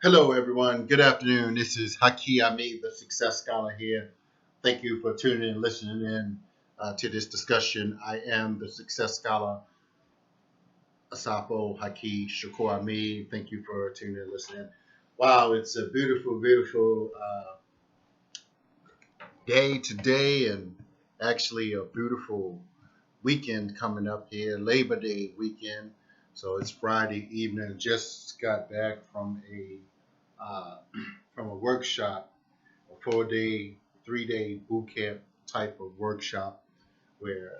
Hello, everyone. Good afternoon. This is Haki, Ammi, the Success Scholar here. Thank you for tuning in and listening in to this discussion. I am the Success Scholar, Asafo Haki Shakur Ammi. Thank you for tuning in and listening. Wow, it's a beautiful, beautiful day today, and actually a beautiful weekend coming up here, Labor Day weekend. So it's Friday evening. Just got back uh, from a workshop, a 4 day, 3 day boot camp type of workshop where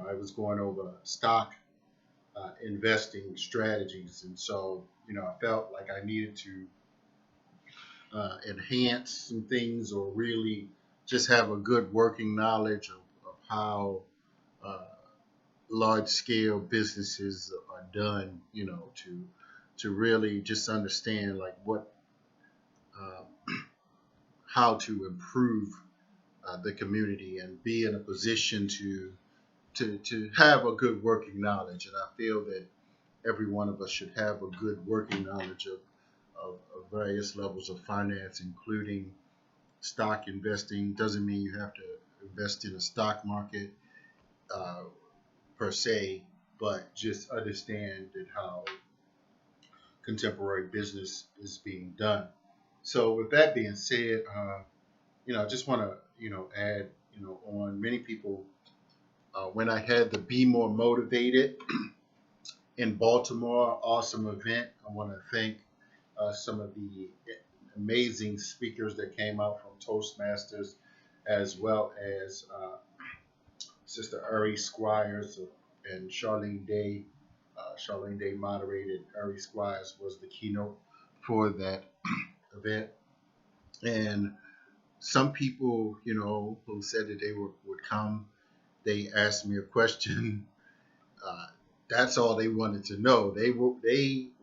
I was going over stock investing strategies, and so I felt like I needed to enhance some things or really just have a good working knowledge of how uh, large scale businesses are done, to really just understand like what how to improve the community and be in a position to have a good working knowledge. And I feel that every one of us should have a good working knowledge of various levels of finance, including stock investing. Doesn't mean you have to invest in a stock market uh, per se, but just understand that how contemporary business is being done. So with that being said, I just want to add on many people when I had the Be More Motivated in Baltimore, awesome event. I want to thank some of the amazing speakers that came out from Toastmasters, as well as Sister Uri Squires and Charlene Day. Charlene Day moderated. Uri Squires was the keynote for that event. And some people, who said that would come, they asked me a question. Uh, that's all they wanted to know. They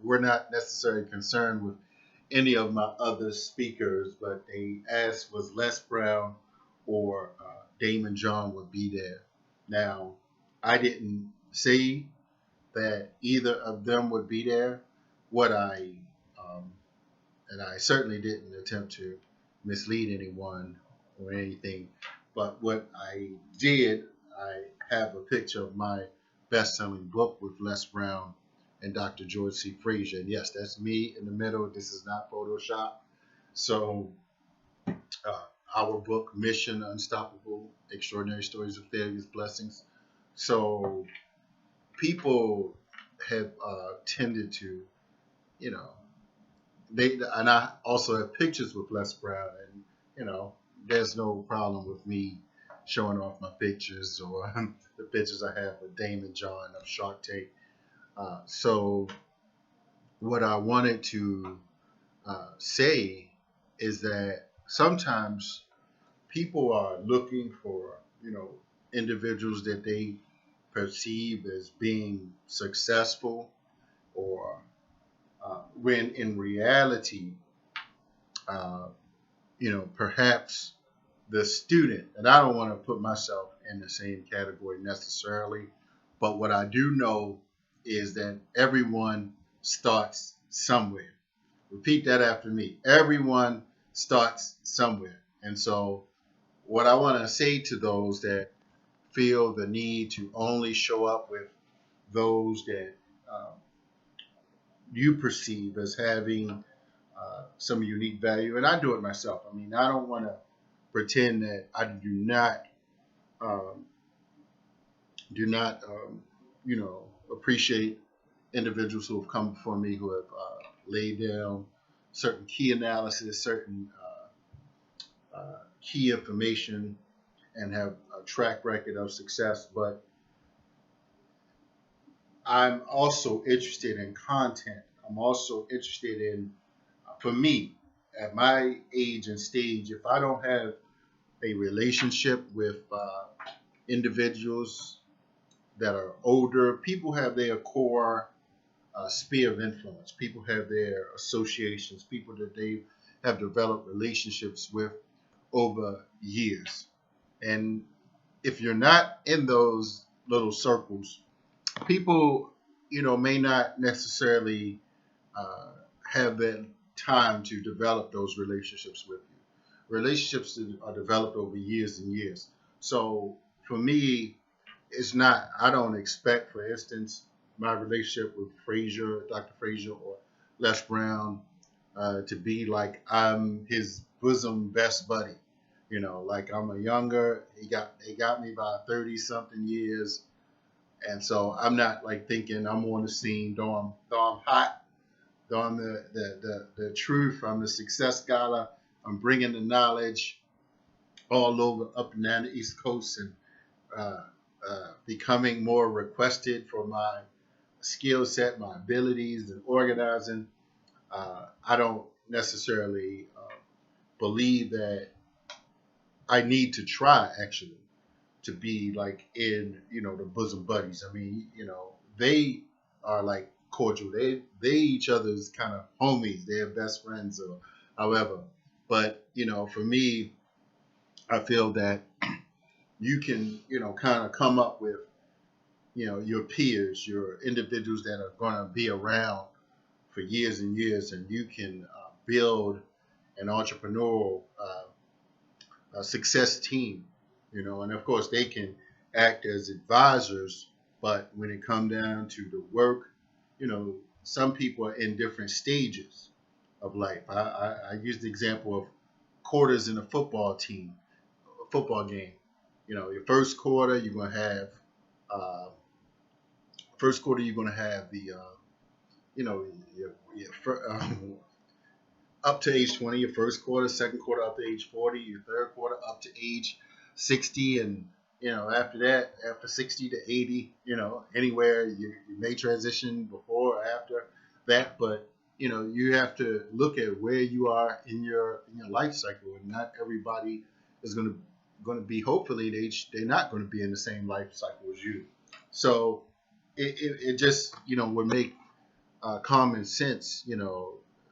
were not necessarily concerned with any of my other speakers, but they asked was Les Brown or Daymond John would be there. Now, I didn't say that either of them would be there. What I um, and I certainly didn't attempt to mislead anyone or anything. But what I did, I have a picture of my best-selling book with Les Brown and Dr. George C. Frazier. And yes, that's me in the middle. This is not Photoshop. So uh, our book, Mission Unstoppable: Extraordinary Stories of Failures, Blessings. So people have tended to, you know, and I also have pictures with Les Brown, and you know, there's no problem with me showing off my pictures or the pictures I have with Daymond John of Shark Tank. So what I wanted to say is that sometimes people are looking for individuals that they perceive as being successful, or when in reality, uh, perhaps the student, and I don't want to put myself in the same category necessarily, but what I do know is that everyone starts somewhere. Repeat that after me. Everyone starts somewhere. And so, what I want to say to those that feel the need to only show up with those that um, you perceive as having some unique value, and I do it myself. I mean, I don't want to pretend that I um, do not appreciate individuals who have come before me who have laid down certain key analysis, certain key information, and have a track record of success. But I'm also interested in content. I'm also interested in, for me, at my age and stage, if I don't have a relationship with individuals that are older, people have their core sphere of influence. People have their associations, people that they have developed relationships with over years. And if you're not in those little circles, people, may not necessarily uh, have that time to develop those relationships with you. Relationships are developed over years and years. So for me, it's not. I don't expect, for instance, my relationship with Dr. Frazier, or Les Brown, to be like I'm his bosom best buddy. Like I'm a younger. They got me by 30 something years, and so I'm not like thinking I'm on the scene, though I'm hot, though I'm the truth. I'm the success scholar. I'm bringing the knowledge all over up and down the East Coast, and uh, becoming more requested for my skill set, my abilities, and organizing. I don't necessarily believe that I need to try actually to be like in the bosom buddies. I mean, they are like cordial. They each other's kind of homies. They're best friends or however. But for me, I feel that you can kind of come up with your peers, your individuals that are going to be around for years and years, and you can build an entrepreneurial success team, and of course they can act as advisors, but when it comes down to the work, some people are in different stages of life. I use the example of quarters in a football game. Your first quarter, you're going to have the you know up to age 20, your first quarter, second quarter up to age 40, your third quarter up to age 60, and after that, after 60 to 80, anywhere you may transition before or after that, but you have to look at where you are in your life cycle, and not everybody is going to be, hopefully they're not going to be in the same life cycle as you. So it just would make common sense,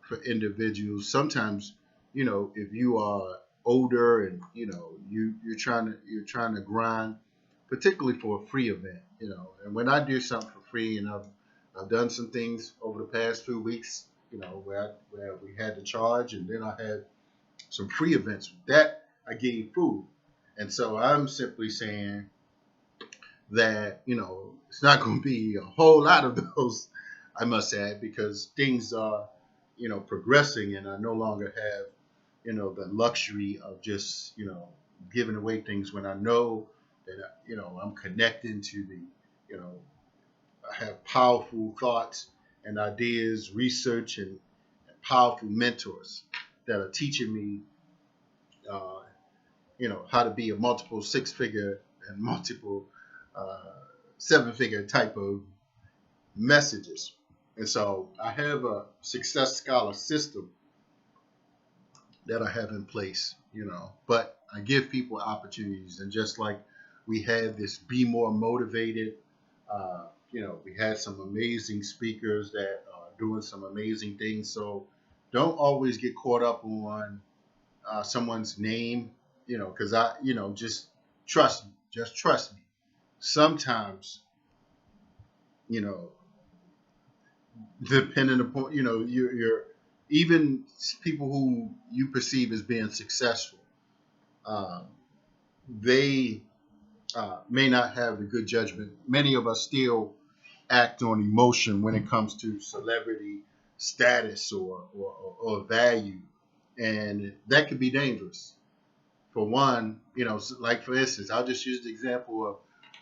for individuals. Sometimes, if you are older and you're trying to grind, particularly for a free event, And when I do something for free, and I've done some things over the past few weeks, where we had to charge, and then I had some free events that I gave food, and so I'm simply saying that it's not going to be a whole lot of those, I must add, because things are progressing, and I no longer have the luxury of just giving away things when I know that I'm connecting to the you know I have powerful thoughts and ideas, research, and powerful mentors that are teaching me uh, how to be a multiple six figure and multiple uh, seven figure type of messages. And so I have a success scholar system that I have in place, but I give people opportunities. And just like we had this Be More Motivated, we had some amazing speakers that are doing some amazing things. So don't always get caught up on someone's name, because just trust me. Sometimes, you know, depending upon you're even people who you perceive as being successful, um, they may not have the good judgment. Many of us still act on emotion when it comes to celebrity status or value, and that could be dangerous. For one, like for instance, I'll just use the example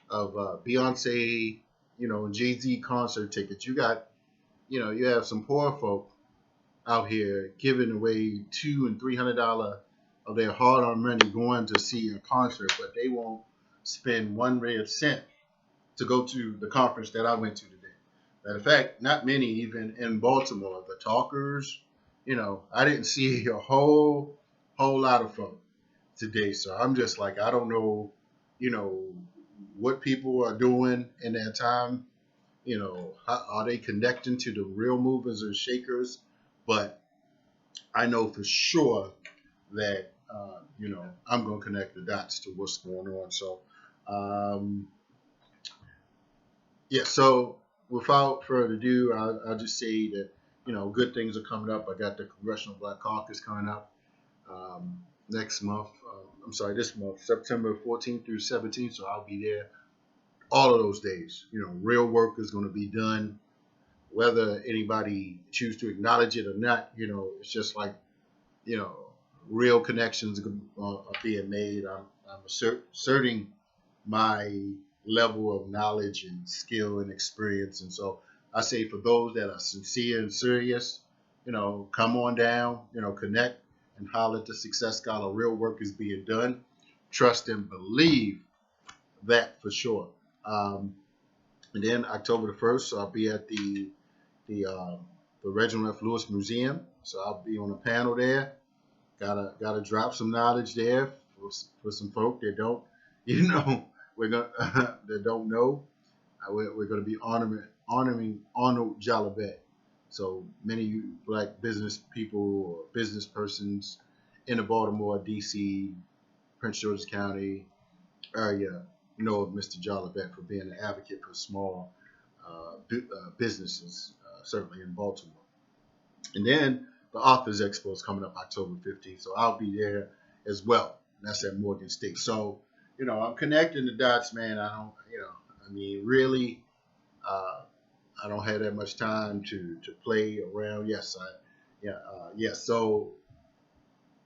of Beyonce, and Jay-Z concert tickets. You have some poor folk out here giving away $200 and $300 of their hard-earned money going to see a concert, but they won't spend one red cent to go to the conference that I went to today. Matter of fact, not many even in Baltimore. The talkers, I didn't see a whole lot of folk today. So I'm just like, I don't know, you know, what people are doing in their time. How, are they connecting to the real movers and shakers? But I know for sure that I'm going to connect the dots to what's going on. So um, yeah. So without further ado, I'll just say that good things are coming up. I got the Congressional Black Caucus coming up next month. I'm sorry, this month, September 14th through 17th. So I'll be there all of those days. Real work is going to be done, whether anybody choose to acknowledge it or not. It's just like, you know, real connections are being made. I'm asserting my level of knowledge and skill and experience. And so I say for those that are sincere and serious, come on down, connect and holler at the Success Scholar. Real work is being done. Trust and believe that for sure. And then October the 1st, I'll be at the Reginald F. Lewis Museum. So I'll be on a panel there. Gotta drop some knowledge there for some folk that don't, we're gonna that don't know. We're gonna be honoring Arnold Jolivet. So many black business people or business persons in the Baltimore, D.C., Prince George's County area know of Mr. Jolivet for being an advocate for small businesses, certainly in Baltimore. And then the Authors Expo is coming up October 15th, so I'll be there as well. And that's at Morgan State. So, I'm connecting the dots, man. Really, I don't have that much time to play around. So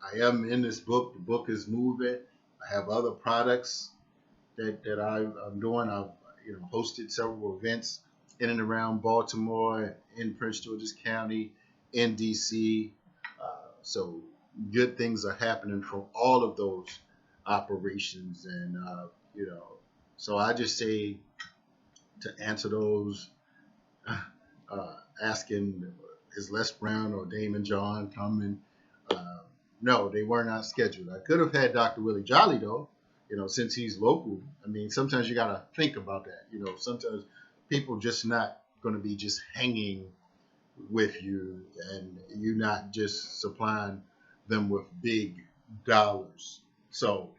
I am in this book. The book is moving. I have other products that I'm doing. I've hosted several events in and around Baltimore, in Prince George's County, in DC. So good things are happening from all of those operations, and so I just say to answer those, asking is Les Brown or Daymond John coming? No, they were not scheduled. I could have had Dr. Willie Jolly though, since he's local. Sometimes you gotta think about that. Sometimes people just not going to be just hanging with you, and you're not just supplying them with big dollars. So,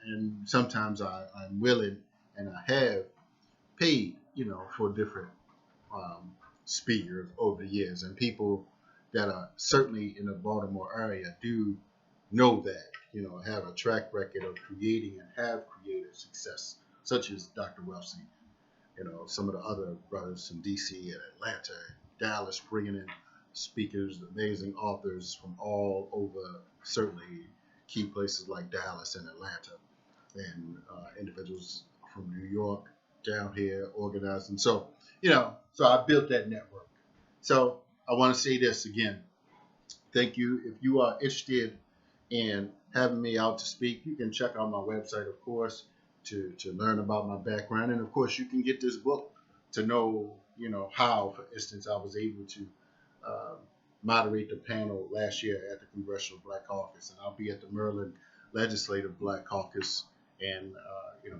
and sometimes I'm willing, and I have paid, for different speakers over the years, and people that are certainly in the Baltimore area do know that, have a track record of creating and have created success, such as Dr. Wellesley, some of the other brothers from DC and Atlanta, Dallas, bringing in speakers, amazing authors from all over, certainly key places like Dallas and Atlanta, and individuals from New York down here organizing. So, so I built that network. So I want to say this again. Thank you. If you are interested in having me out to speak, you can check out my website, of course, to learn about my background. And of course, you can get this book to know, how, for instance, I was able to moderate the panel last year at the Congressional Black Caucus. And I'll be at the Maryland Legislative Black Caucus. And,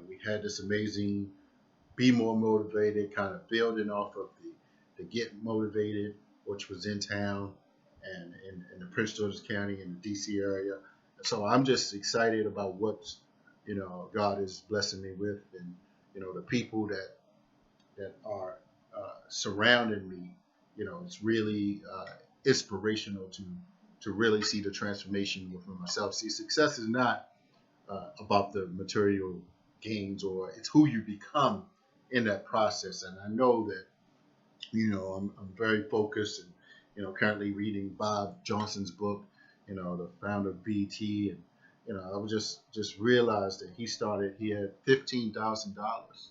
we had this amazing Be More Motivated, kind of building off of the Get Motivated, which was in town and in the Prince George's County and the DC area. So I'm just excited about what, God is blessing me with, and, the people that are surrounding me. It's really inspirational to really see the transformation within myself. See, success is not about the material gains, or it's who you become in that process. And I know that, I'm very focused, and, currently reading Bob Johnson's book, the founder of BT. And, I was just realized that he had $15,000,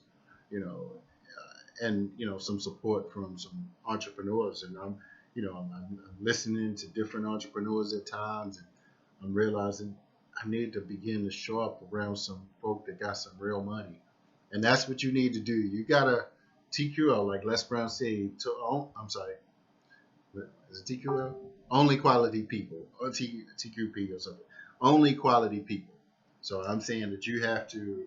and, some support from some entrepreneurs. And I'm listening to different entrepreneurs at times, and I'm realizing I need to begin to show up around some folk that got some real money. And that's what you need to do. You gotta TQL, like Les Brown said, I'm sorry, is it TQL? Only quality people, or TQP or something. Only quality people. So I'm saying that you have to,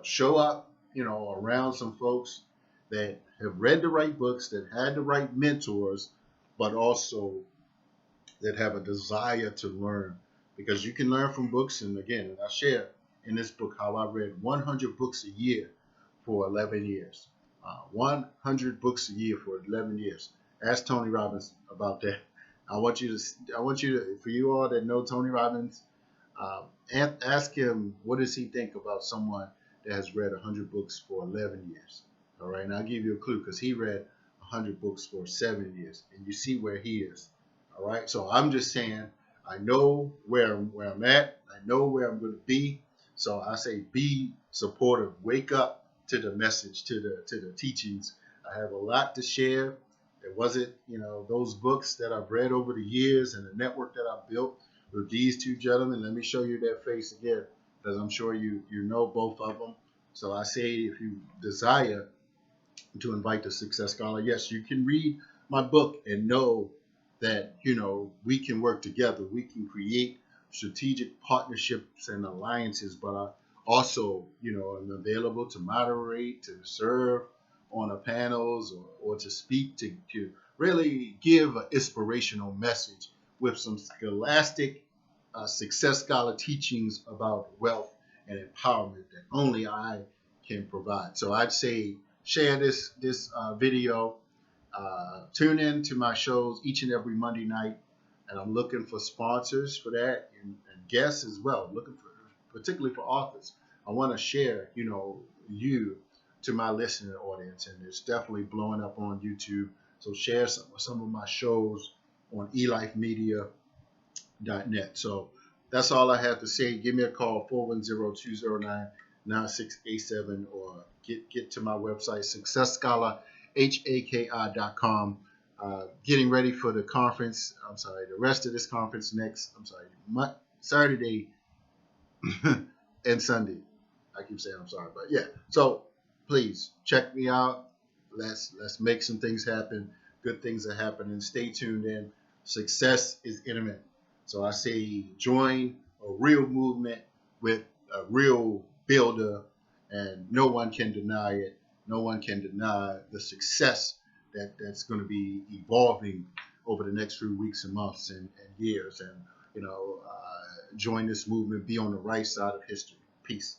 show up, around some folks that have read the right books, that had the right mentors, but also that have a desire to learn. Because you can learn from books, and again, and I share in this book how I read 100 books a year for 11 years. 100 books a year for 11 years. Ask Tony Robbins about that. For you all that know Tony Robbins, ask him what does he think about someone that has read 100 books for 11 years. All right, and I'll give you a clue because he read 100 books for 7 years, and you see where he is. All right, so I'm just saying I know where I'm at. I know where I'm going to be. So I say be supportive. Wake up to the message, to the teachings. I have a lot to share. It wasn't, those books that I've read over the years and the network that I've built with these two gentlemen. Let me show you their face again, because I'm sure you know both of them. So I say, if you desire to invite the Success Scholar, yes, you can read my book and know that we can work together. We can create strategic partnerships and alliances. But I also, am available to moderate, to serve on the panels, or to speak to really give an inspirational message with some scholastic Success Scholar teachings about wealth and empowerment that only I can provide. So I'd say share this video. Tune in to my shows each and every Monday night, and I'm looking for sponsors for that, and guests as well. I'm looking for, particularly for authors. I want to share, you to my listening audience, and it's definitely blowing up on YouTube. So share some of my shows on elifemedia.net. So that's all I have to say. Give me a call, 410-209-9687, or get to my website, successscholarhaki.com. Getting ready for the conference. The rest of this conference Saturday and Sunday. I keep saying I'm sorry, but yeah. So please check me out. Let's make some things happen. Good things are happening. Stay tuned in. Success is intimate. So I say join a real movement with a real builder, and no one can deny it. No one can deny the success that's going to be evolving over the next few weeks and months and years. And join this movement. Be on the right side of history. Peace.